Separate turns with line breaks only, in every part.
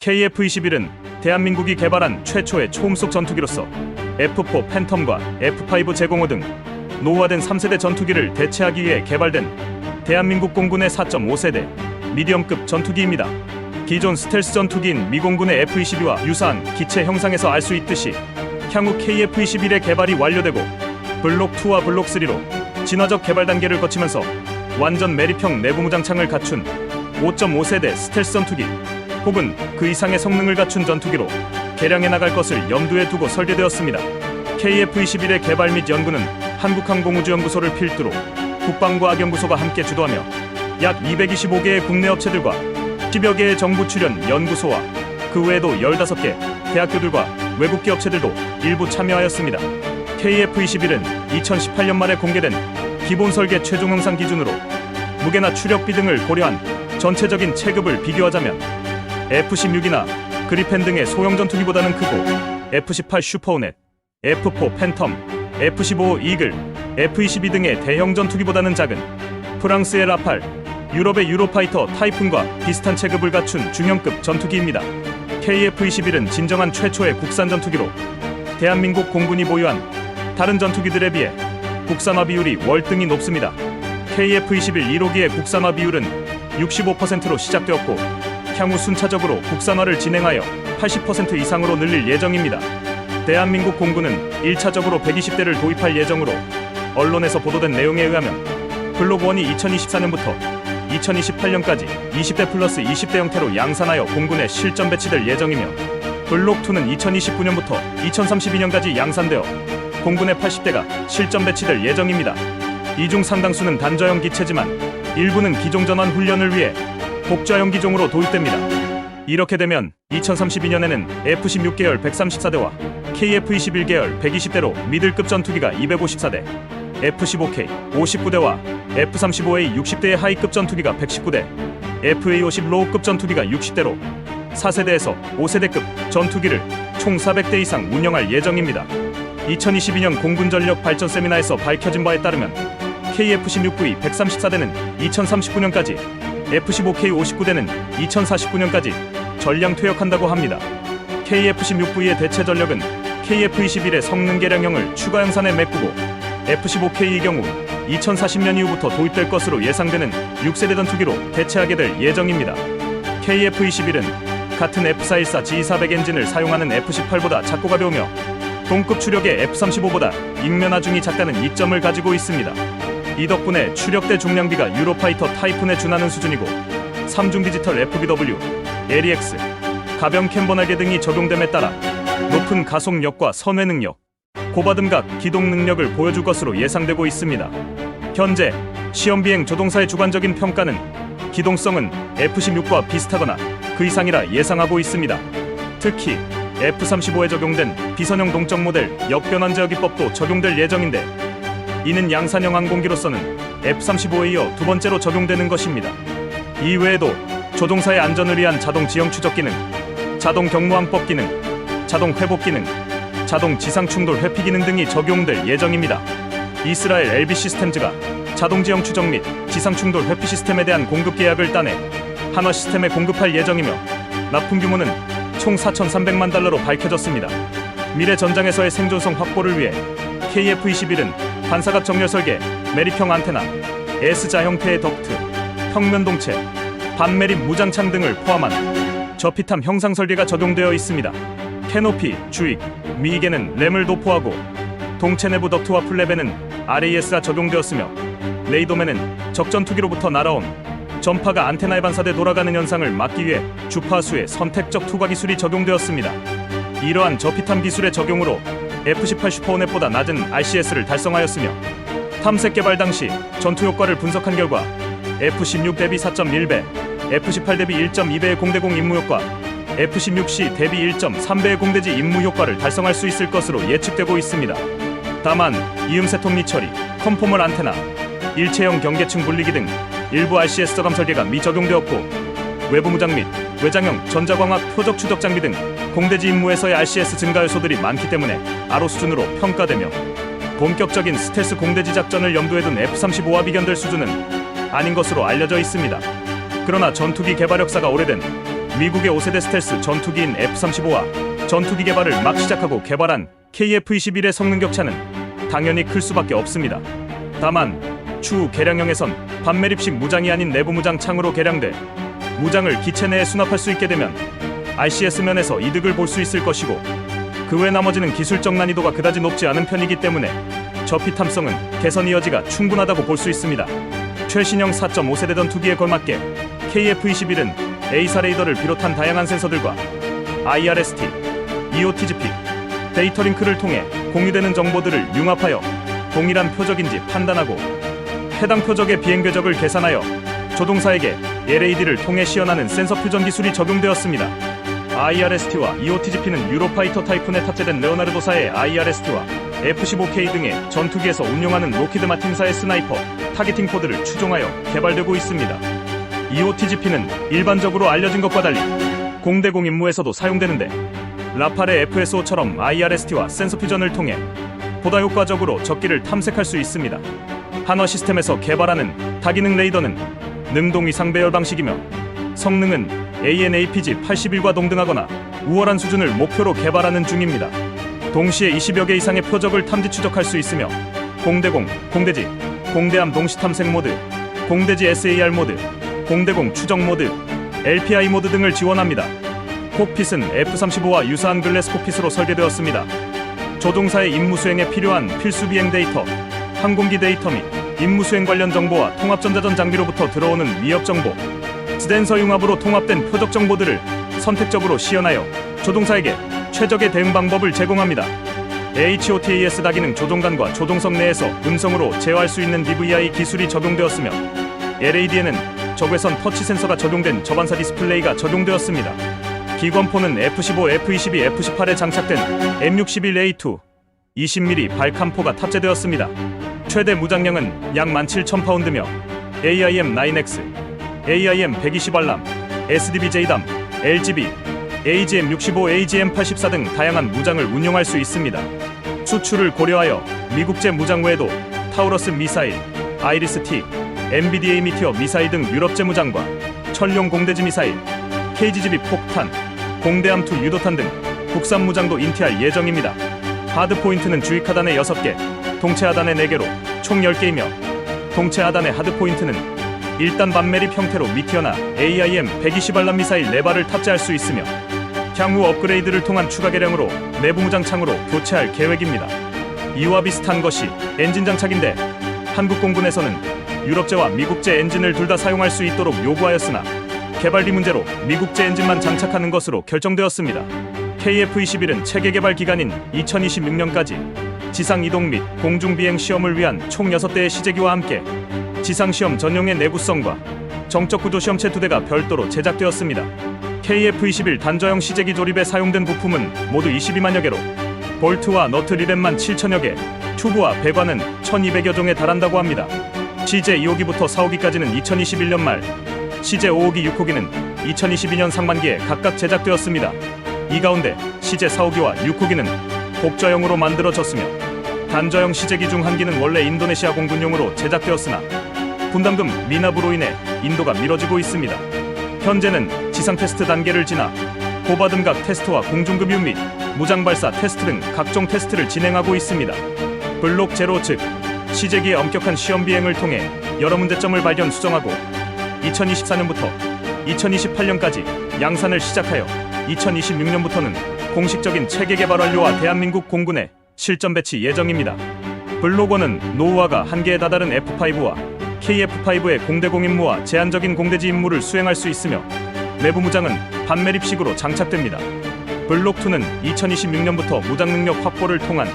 KF-21은 대한민국이 개발한 최초의 초음속 전투기로서 F4 팬텀과 F5 제공호 등 노후화된 3세대 전투기를 대체하기 위해 개발된 대한민국 공군의 4.5세대 미디엄급 전투기입니다. 기존 스텔스 전투기인 미공군의 F-22와 유사한 기체 형상에서 알 수 있듯이 향후 KF-21의 개발이 완료되고 블록2와 블록3로 진화적 개발 단계를 거치면서 완전 매립형 내부 무장창을 갖춘 5.5세대 스텔스 전투기 혹은 그 이상의 성능을 갖춘 전투기로 개량해 나갈 것을 염두에 두고 설계되었습니다. KF-21의 개발 및 연구는 한국항공우주연구소를 필두로 국방과학연구소가 함께 주도하며 약 225개의 국내 업체들과 10여 개의 정부 출연 연구소와 그 외에도 15개 대학교들과 외국기 업체들도 일부 참여하였습니다. KF-21은 2018년 말에 공개된 기본 설계 최종 형상 기준으로 무게나 추력비 등을 고려한 전체적인 체급을 비교하자면 F-16이나 그리펜 등의 소형 전투기보다는 크고 F-18 슈퍼호넷, F-4 팬텀, F-15 이글, F-22 등의 대형 전투기보다는 작은 프랑스의 라팔, 유럽의 유로파이터 타이푼과 비슷한 체급을 갖춘 중형급 전투기입니다. KF-21은 진정한 최초의 국산 전투기로 대한민국 공군이 보유한 다른 전투기들에 비해 국산화 비율이 월등히 높습니다. KF-21 1호기의 국산화 비율은 65%로 시작되었고 향후 순차적으로 국산화를 진행하여 80% 이상으로 늘릴 예정입니다. 대한민국 공군은 1차적으로 120대를 도입할 예정으로 언론에서 보도된 내용에 의하면 블록1이 2024년부터 2028년까지 20대 플러스 20대 형태로 양산하여 공군에 실전 배치될 예정이며 블록2는 2029년부터 2032년까지 양산되어 공군의 80대가 실전 배치될 예정입니다. 이 중 상당수는 단저형 기체지만 일부는 기종전환 훈련을 위해 복좌형 기종으로 도입됩니다. 이렇게 되면 2032년에는 F-16 계열 134대와 KF-21 계열 120대로 미들급 전투기가 254대, F-15K 59대와 F-35A 60대의 하이급 전투기가 119대, FA-50 로우급 전투기가 60대로 4세대에서 5세대급 전투기를 총 400대 이상 운영할 예정입니다. 2022년 공군전력 발전 세미나에서 밝혀진 바에 따르면 KF-16V 134대는 2039년까지, F-15K 59대는 2049년까지 전량 퇴역한다고 합니다. KF-16V의 대체 전력은 KF-21의 성능 개량형을 추가 양산에 메꾸고 F-15K의 경우 2040년 이후부터 도입될 것으로 예상되는 6세대 전투기로 대체하게 될 예정입니다. KF-21은 같은 F-414 G400 엔진을 사용하는 F-18보다 작고 가벼우며 동급 추력의 F-35보다 인면하중이 작다는 이점을 가지고 있습니다. 이 덕분에 추력대 중량비가 유로파이터 타이푼에 준하는 수준이고 3중 디지털 FBW, LEX, 가변 캠버 날개 등이 적용됨에 따라 높은 가속력과 선회 능력, 고바듬각 기동 능력을 보여줄 것으로 예상되고 있습니다. 현재 시험 비행 조종사의 주관적인 평가는 기동성은 F-16과 비슷하거나 그 이상이라 예상하고 있습니다. 특히 F-35에 적용된 비선형 동적 모델 역변환 제어기법도 적용될 예정인데 이는 양산형 항공기로서는 F-35에 이어 두 번째로 적용되는 것입니다. 이외에도 조종사의 안전을 위한 자동 지형 추적 기능, 자동 경무항법 기능, 자동 회복 기능, 자동 지상 충돌 회피 기능 등이 적용될 예정입니다. 이스라엘 LB 시스템즈가 자동 지형 추적 및 지상 충돌 회피 시스템에 대한 공급 계약을 따내 한화 시스템에 공급할 예정이며 납품 규모는 총 4,300만 달러로 밝혀졌습니다. 미래 전장에서의 생존성 확보를 위해 KF-21은 반사각 정렬 설계, 매립형 안테나, S자 형태의 덕트, 평면동체, 반매립 무장창 등을 포함한 저피탐 형상 설계가 적용되어 있습니다. 캐노피, 주익, 미익에는 램을 도포하고 동체 내부 덕트와 플랩에는 RAS가 적용되었으며 레이돔에는 적전투기로부터 날아온 전파가 안테나에 반사돼 돌아가는 현상을 막기 위해 주파수의 선택적 투과 기술이 적용되었습니다. 이러한 저피탐 기술의 적용으로 F-18 슈퍼호넷보다 낮은 RCS를 달성하였으며 탐색 개발 당시 전투 효과를 분석한 결과 F-16 대비 4.1배, F-18 대비 1.2배의 공대공 임무 효과, F-16C 대비 1.3배의 공대지 임무 효과를 달성할 수 있을 것으로 예측되고 있습니다. 다만 이음새 톱니 처리, 컨포멀 안테나, 일체형 경계층 분리기 등 일부 RCS 저감 설계가 미적용되었고 외부 무장 및 외장형 전자광학 표적 추적 장비 등 공대지 임무에서의 RCS 증가 요소들이 많기 때문에 RO 수준으로 평가되며 본격적인 스텔스 공대지 작전을 염두에 둔 F-35와 비견될 수준은 아닌 것으로 알려져 있습니다. 그러나 전투기 개발 역사가 오래된 미국의 5세대 스텔스 전투기인 F-35와 전투기 개발을 막 시작하고 개발한 KF-21의 성능 격차는 당연히 클 수밖에 없습니다. 다만 추후 개량형에선 반매립식 무장이 아닌 내부 무장 창으로 개량돼 무장을 기체 내에 수납할 수 있게 되면 RCS 면에서 이득을 볼 수 있을 것이고, 그 외 나머지는 기술적 난이도가 그다지 높지 않은 편이기 때문에 저피탐성은 개선의 여지가 충분하다고 볼 수 있습니다. 최신형 4.5세대 전투기에 걸맞게 KF-21은 A사 레이더를 비롯한 다양한 센서들과 IRST, EOTGP, 데이터 링크를 통해 공유되는 정보들을 융합하여 동일한 표적인지 판단하고 해당 표적의 비행 궤적을 계산하여 조종사에게 LAD를 통해 시연하는 센서 퓨전 기술이 적용되었습니다. IRST와 EOTGP는 유로파이터 타이푼에 탑재된 레오나르도사의 IRST와 F-15K 등의 전투기에서 운용하는 로키드 마틴사의 스나이퍼 타겟팅 포드를 추종하여 개발되고 있습니다. EOTGP는 일반적으로 알려진 것과 달리 공대공 임무에서도 사용되는데, 라팔의 FSO처럼 IRST와 센서 퓨전을 통해 보다 효과적으로 적기를 탐색할 수 있습니다. 한화 시스템에서 개발하는 다기능 레이더는 능동 이상 배열 방식이며 성능은 AN/APG-81과 동등하거나 우월한 수준을 목표로 개발하는 중입니다. 동시에 20여 개 이상의 표적을 탐지 추적할 수 있으며 공대공, 공대지, 공대함 동시 탐색 모드, 공대지 SAR 모드, 공대공 추적 모드, LPI 모드 등을 지원합니다. 콕핏은 F-35와 유사한 글래스 콕핏으로 설계되었습니다. 조종사의 임무 수행에 필요한 필수 비행 데이터, 항공기 데이터 및 임무 수행 관련 정보와 통합전자전 장비로부터 들어오는 위협 정보, 스댄서 융합으로 통합된 표적 정보들을 선택적으로 시연하여 조종사에게 최적의 대응 방법을 제공합니다. HOTAS 다기능 조종관과 조종석 내에서 음성으로 제어할 수 있는 DVI 기술이 적용되었으며, LAD에는 적외선 터치 센서가 적용된 저반사 디스플레이가 적용되었습니다. 기관포는 F-15, F-22, F-18에 장착된 M61A2 20mm 발칸포가 탑재되었습니다. 최대 무장량은 약 17,000파운드며 AIM-9X, AIM-120알람, SDB-JDAM, LGB, AGM-65, AGM-84 등 다양한 무장을 운용할 수 있습니다. 수출을 고려하여 미국제 무장 외에도 타우러스 미사일, 아이리스-T, MBDA 미티어 미사일 등 유럽제 무장과 천룡 공대지 미사일, KGGB 폭탄, 공대함2 유도탄 등 국산 무장도 인티할 예정입니다. 하드포인트는 주익하단에 6개, 동체하단에 4개로 총 10개이며, 동체하단의 하드포인트는 1단 반매립 형태로 미티어나 AIM-120알람 미사일 4발을 탑재할 수 있으며, 향후 업그레이드를 통한 추가 개량으로 내부 무장창으로 교체할 계획입니다. 이와 비슷한 것이 엔진 장착인데, 한국 공군에서는 유럽제와 미국제 엔진을 둘 다 사용할 수 있도록 요구하였으나 개발비 문제로 미국제 엔진만 장착하는 것으로 결정되었습니다. KF-21은 체계 개발 기간인 2026년까지 지상 이동 및 공중 비행 시험을 위한 총 6대의 시제기와 함께 지상시험 전용의 내구성과 정적 구조 시험체 2대가 별도로 제작되었습니다. KF-21 단저형 시제기 조립에 사용된 부품은 모두 22만여 개로 볼트와 너트 리렛만 7천여 개, 튜브와 배관은 1200여 종에 달한다고 합니다. CJ 2호기부터 4호기까지는 2021년 말, CJ 5호기 6호기는 2022년 상반기에 각각 제작되었습니다. 이 가운데 CJ 4호기와 6호기는 복저형으로 만들어졌으며, 단저형 시제기 중 한 기는 원래 인도네시아 공군용으로 제작되었으나 분담금 미납으로 인해 인도가 미뤄지고 있습니다. 현재는 지상 테스트 단계를 지나 고받음각 테스트와 공중급유 및 무장발사 테스트 등 각종 테스트를 진행하고 있습니다. 블록 제로 즉 시제기의 엄격한 시험 비행을 통해 여러 문제점을 발견 수정하고 2024년부터 2028년까지 양산을 시작하여 2026년부터는 공식적인 체계 개발 완료와 대한민국 공군에 실전 배치 예정입니다. 블록 1은 노후화가 한계에 다다른 F5와 KF5의 공대공 임무와 제한적인 공대지 임무를 수행할 수 있으며, 내부 무장은 반매립식으로 장착됩니다. 블록 2는 2026년부터 무장 능력 확보를 통한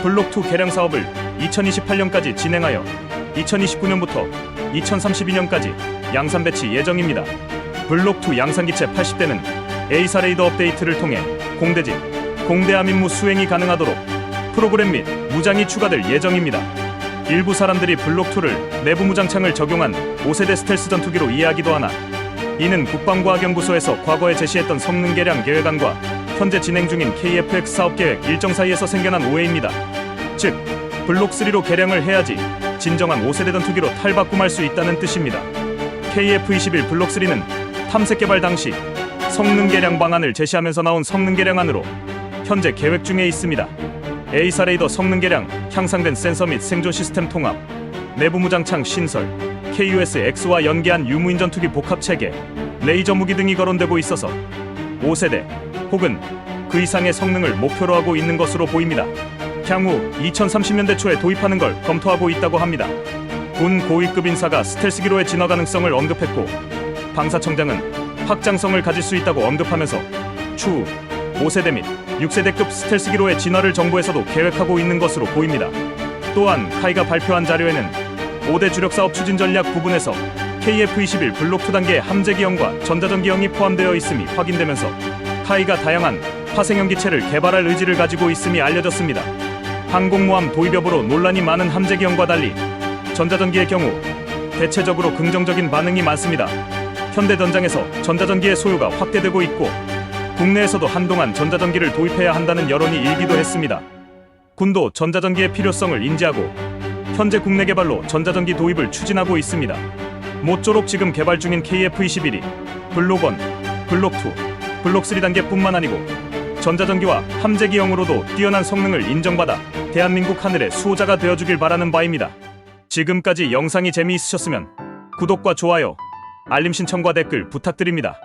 블록 2 개량 사업을 2028년까지 진행하여 2029년부터 2032년까지 양산 배치 예정입니다. 블록 2 양산기체 80대는 A사 레이더 업데이트를 통해 공대지, 공대함 임무 수행이 가능하도록 프로그램 및 무장이 추가될 예정입니다. 일부 사람들이 블록 2를 내부 무장창을 적용한 5세대 스텔스 전투기로 이해하기도 하나, 이는 국방과학연구소에서 과거에 제시했던 성능 개량 계획안과 현재 진행 중인 KF-X 사업 계획 일정 사이에서 생겨난 오해입니다. 즉, 블록 3로 개량을 해야지 진정한 5세대 전투기로 탈바꿈할 수 있다는 뜻입니다. KF-21 블록 3는 탐색 개발 당시 성능 개량 방안을 제시하면서 나온 성능 개량안으로 현재 계획 중에 있습니다. A사 레이더 성능 개량, 향상된 센서 및 생존 시스템 통합, 내부 무장창 신설, KUS-X와 연계한 유무인 전투기 복합 체계, 레이저 무기 등이 거론되고 있어서 5세대 혹은 그 이상의 성능을 목표로 하고 있는 것으로 보입니다. 향후 2030년대 초에 도입하는 걸 검토하고 있다고 합니다. 군 고위급 인사가 스텔스 기로의 진화 가능성을 언급했고, 방사청장은 확장성을 가질 수 있다고 언급하면서 추후 5세대 및 6세대급 스텔스 기로의 진화를 정부에서도 계획하고 있는 것으로 보입니다. 또한 카이가 발표한 자료에는 5대 주력 사업 추진 전략 부분에서 KF-21 블록 2단계 함재기형과 전자전기형이 포함되어 있음이 확인되면서 카이가 다양한 파생형 기체를 개발할 의지를 가지고 있음이 알려졌습니다. 항공모함 도입 여부로 논란이 많은 함재기형과 달리 전자전기의 경우 대체적으로 긍정적인 반응이 많습니다. 현대전장에서 전자전기의 소요가 확대되고 있고, 국내에서도 한동안 전자전기를 도입해야 한다는 여론이 일기도 했습니다. 군도 전자전기의 필요성을 인지하고 현재 국내 개발로 전자전기 도입을 추진하고 있습니다. 모쪼록 지금 개발 중인 KF-21이 블록 1, 블록 2, 블록 3단계뿐만 아니고 전자전기와 함재기형으로도 뛰어난 성능을 인정받아 대한민국 하늘의 수호자가 되어주길 바라는 바입니다. 지금까지 영상이 재미있으셨으면 구독과 좋아요, 알림 신청과 댓글 부탁드립니다.